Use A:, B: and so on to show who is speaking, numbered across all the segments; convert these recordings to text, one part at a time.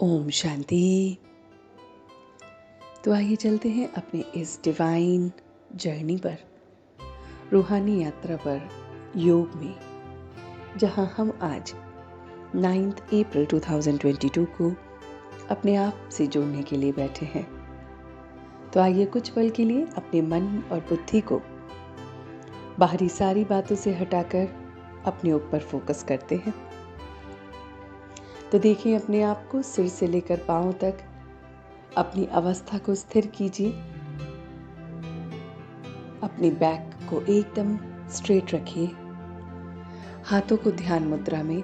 A: ओम शांति। तो आइए चलते हैं अपने इस डिवाइन जर्नी पर, रूहानी यात्रा पर, योग में, जहां हम आज 9 अप्रैल 2022 को अपने आप से जुड़ने के लिए बैठे हैं। तो आइए कुछ पल के लिए अपने मन और बुद्धि को बाहरी सारी बातों से हटाकर अपने ऊपर फोकस करते हैं। तो देखिए अपने आप को सिर से लेकर पांव तक अपनी अवस्था को स्थिर कीजिए। अपनी बैक को एकदम स्ट्रेट रखिए। हाथों को ध्यान मुद्रा में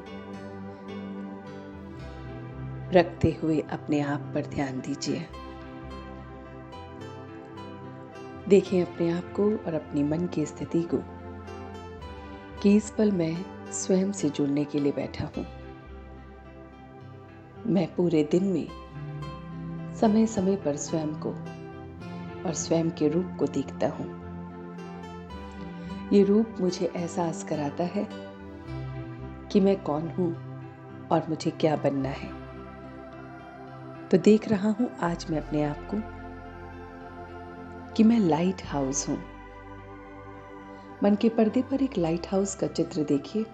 A: रखते हुए अपने आप पर ध्यान दीजिए। देखें अपने आप को और अपनी मन की स्थिति को कि इस पल मैं स्वयं से जुड़ने के लिए बैठा हूं। मैं पूरे दिन में समय समय पर स्वयं को और स्वयं के रूप को देखता हूं। ये रूप मुझे एहसास कराता है कि मैं कौन हूं और मुझे क्या बनना है। तो देख रहा हूं आज मैं अपने आप को कि मैं लाइट हाउस हूं। मन के पर्दे पर एक लाइट हाउस का चित्र देखिए।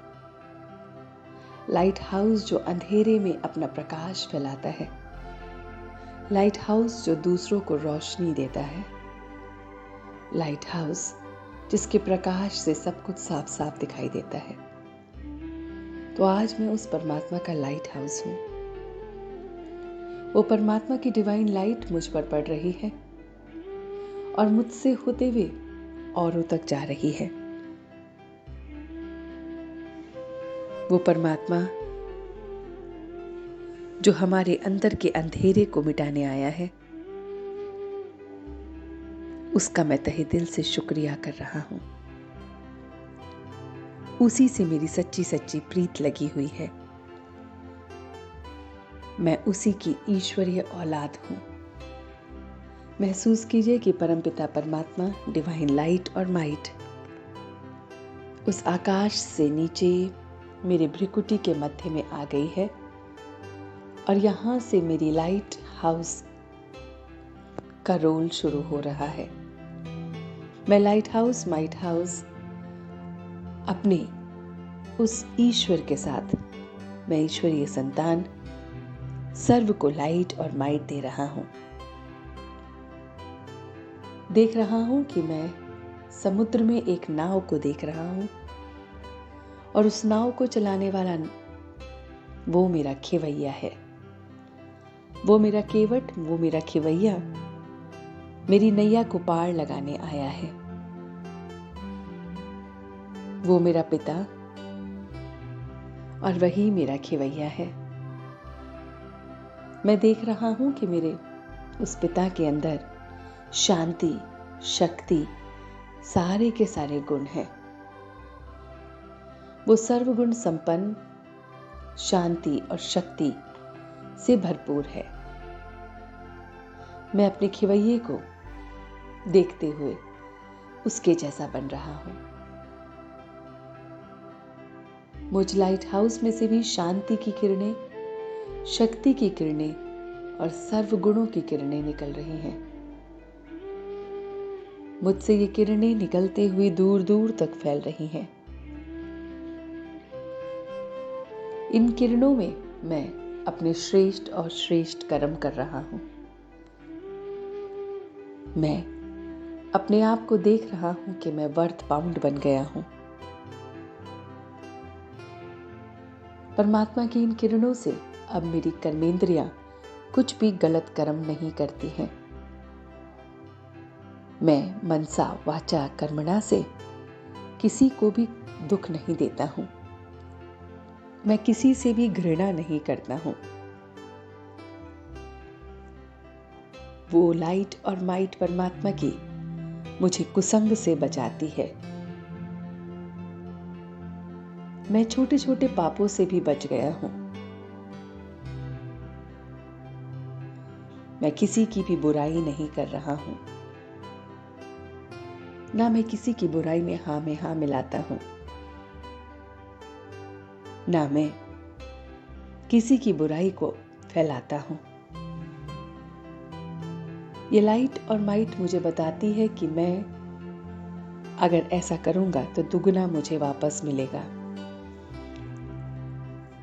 A: लाइट हाउस जो अंधेरे में अपना प्रकाश फैलाता है, लाइट हाउस जो दूसरों को रोशनी देता है, लाइट हाउस जिसके प्रकाश से सब कुछ साफ साफ दिखाई देता है। तो आज मैं उस परमात्मा का लाइट हाउस हूं। वो परमात्मा की डिवाइन लाइट मुझ पर पड़ रही है और मुझसे होते हुए औरों तक जा रही है। वो परमात्मा जो हमारे अंदर के अंधेरे को मिटाने आया है, उसका मैं तहे दिल से शुक्रिया कर रहा हूं। उसी से मेरी सच्ची सच्ची प्रीत लगी हुई है। मैं उसी की ईश्वरीय औलाद हूं। महसूस कीजिए कि परमपिता परमात्मा डिवाइन लाइट और माइट उस आकाश से नीचे मेरे भ्रिकुटी के मध्य में आ गई है और यहां से मेरी लाइट हाउस का रोल शुरू हो रहा है। मैं लाइट हाउस माइट हाउस अपने उस ईश्वर के साथ, मैं ईश्वरीय संतान सर्व को लाइट और माइट दे रहा हूं। देख रहा हूं कि मैं समुद्र में एक नाव को देख रहा हूं और उस नाव को चलाने वाला वो मेरा खेवैया है। वो मेरा केवट, वो मेरा खेवैया मेरी नैया को पार लगाने आया है। वो मेरा पिता और वही मेरा खेवैया है। मैं देख रहा हूं कि मेरे उस पिता के अंदर शांति, शक्ति, सारे के सारे गुण हैं। वो सर्वगुण संपन्न, शांति और शक्ति से भरपूर है। मैं अपने खिवैये को देखते हुए उसके जैसा बन रहा हूं। मुझ लाइट हाउस में से भी शांति की किरणें, शक्ति की किरणें और सर्वगुणों की किरणें निकल रही हैं। मुझसे ये किरणें निकलते हुए दूर दूर तक फैल रही हैं। इन किरणों में मैं अपने श्रेष्ठ और श्रेष्ठ कर्म कर रहा हूं। मैं अपने आप को देख रहा हूं कि मैं वर्थ बाउंड बन गया हूं। परमात्मा की इन किरणों से अब मेरी कर्मेंद्रियां कुछ भी गलत कर्म नहीं करती हैं। मैं मनसा वाचा कर्मणा से किसी को भी दुख नहीं देता हूं। मैं किसी से भी घृणा नहीं करता हूं। वो लाइट और माइट परमात्मा की मुझे कुसंग से बचाती है। मैं छोटे छोटे पापों से भी बच गया हूं। मैं किसी की भी बुराई नहीं कर रहा हूं। ना मैं किसी की बुराई में हाँ मिलाता हूं। ना मैं किसी की बुराई को फैलाता हूँ। ये लाइट और माइट मुझे बताती है कि मैं अगर ऐसा करूँगा तो दुगना मुझे वापस मिलेगा।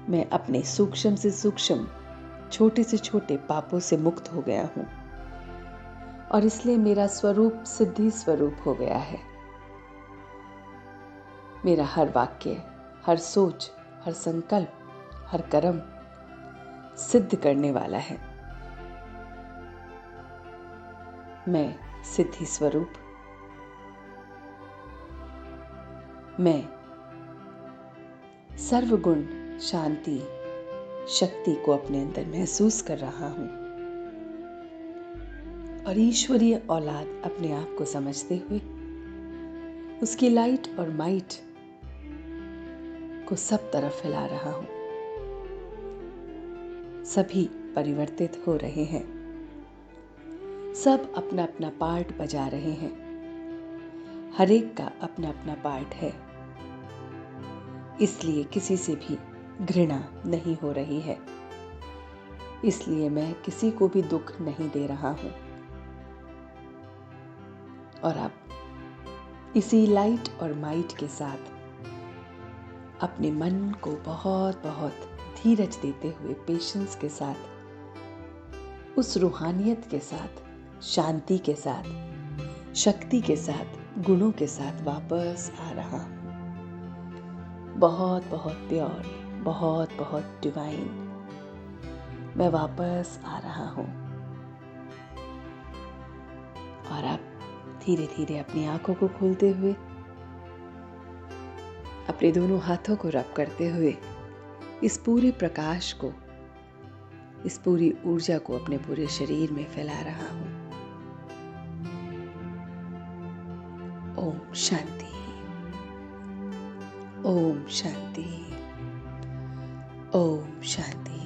A: मैं अपने सूक्ष्म से सूक्ष्म, छोटे से छोटे पापों से मुक्त हो गया हूँ और इसलिए मेरा स्वरूप सिद्धि स्वरूप हो गया है। मेरा हर वाक्य, हर सोच, हर संकल्प, हर कर्म सिद्ध करने वाला है। मैं सिद्धि स्वरूप, मैं सर्वगुण शांति शक्ति को अपने अंदर महसूस कर रहा हूं और ईश्वरीय औलाद अपने आप को समझते हुए उसकी लाइट और माइट को सब तरफ फैला रहा हूं। सभी परिवर्तित हो रहे हैं, सब अपना अपना पार्ट बजा रहे हैं, हर एक का अपना अपना पार्ट है। इसलिए किसी से भी घृणा नहीं हो रही है, इसलिए मैं किसी को भी दुख नहीं दे रहा हूं। और अब इसी लाइट और माइट के साथ अपने मन को बहुत बहुत धीरज देते हुए, पेशेंस के साथ, उस रूहानियत के साथ, शांति के साथ, शक्ति के साथ, गुणों के साथ वापस आ रहा हूं। बहुत बहुत प्योर, बहुत बहुत डिवाइन मैं वापस आ रहा हूं। और अब धीरे धीरे अपनी आंखों को खोलते हुए, अपने दोनों हाथों को रब करते हुए इस पूरे प्रकाश को, इस पूरी ऊर्जा को अपने पूरे शरीर में फैला रहा हूं। ओम शांति, ओम शांति, ओम शांति।